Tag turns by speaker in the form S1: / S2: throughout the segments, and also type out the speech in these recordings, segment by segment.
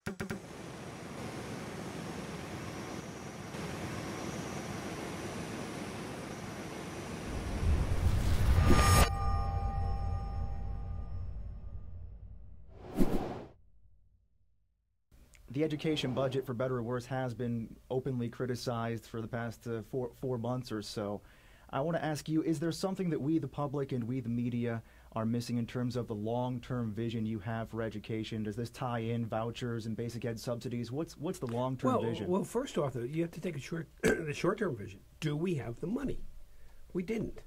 S1: The education budget, for better or worse, has been openly criticized for the past 4 months or so. I want to ask you, is there something that we, the public, and we, the media, are missing in terms of the long-term vision you have for education? Does this tie in vouchers and basic ed subsidies? What's the long-term vision?
S2: Well, first off, though, you have to take the short-term vision. Do we have the money? We didn't.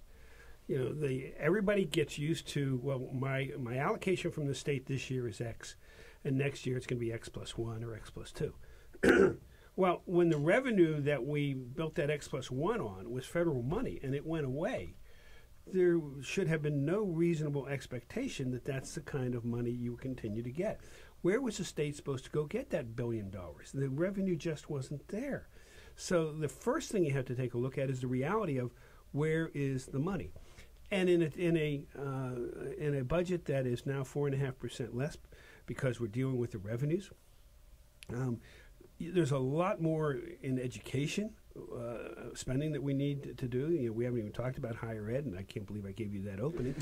S2: You know, everybody gets used to, well, my allocation from the state this year is X, and next year it's going to be X plus 1 or X plus 2. Well, when the revenue that we built that X plus 1 on was federal money and it went away, there should have been no reasonable expectation that that's the kind of money you would continue to get. Where was the state supposed to go get that $1 billion? The revenue just wasn't there. So the first thing you have to take a look at is the reality of where is the money. And in a budget that is now 4.5% less because we're dealing with the revenues, there's a lot more in education spending that we need to do. You know, we haven't even talked about higher ed, and I can't believe I gave you that opening.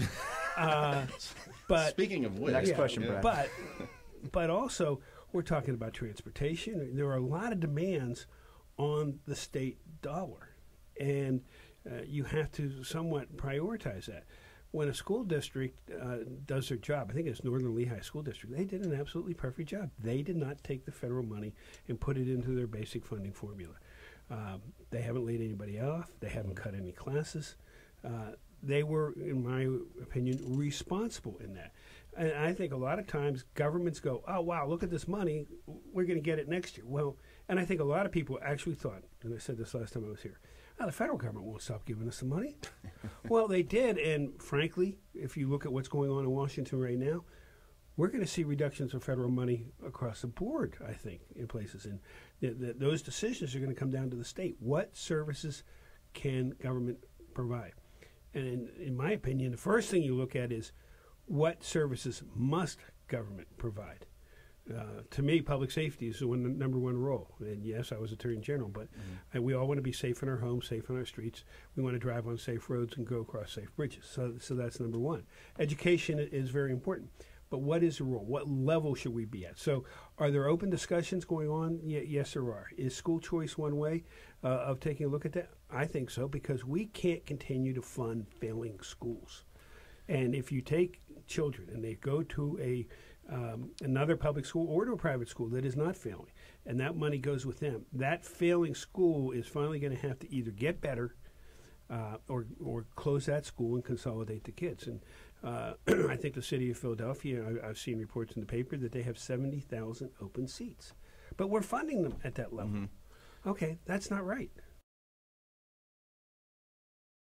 S2: But
S3: speaking of which,
S1: next question, Brad.
S2: But also we're talking about transportation. There are a lot of demands on the state dollar, and you have to somewhat prioritize that. When a school district does their job, I think it's Northern Lehigh School District, they did an absolutely perfect job. They did not take the federal money and put it into their basic funding formula. They haven't laid anybody off. They haven't cut any classes. They were, in my opinion, responsible in that. And I think a lot of times governments go, oh, wow, look at this money. We're going to get it next year. Well, and I think a lot of people actually thought, and I said this last time I was here, the federal government won't stop giving us the money. Well, they did, and frankly, if you look at what's going on in Washington right now, we're going to see reductions of federal money across the board, I think, in places. And those decisions are going to come down to the state. What services can government provide? And in my opinion, the first thing you look at is what services must government provide? To me, public safety is the number one role. And yes, I was Attorney General, but we all want to be safe in our homes, safe on our streets. We want to drive on safe roads and go across safe bridges. So that's number one. Education is very important. But what is the role? What level should we be at? So are there open discussions going on? Yes, there are. Is school choice one way of taking a look at that? I think so, because we can't continue to fund failing schools. And if you take children and they go to another public school or to a private school that is not failing, and that money goes with them, that failing school is finally going to have to either get better or close that school and consolidate the kids. And I think the city of Philadelphia, I've seen reports in the paper that they have 70,000 open seats. But we're funding them at that level. Okay, that's not right.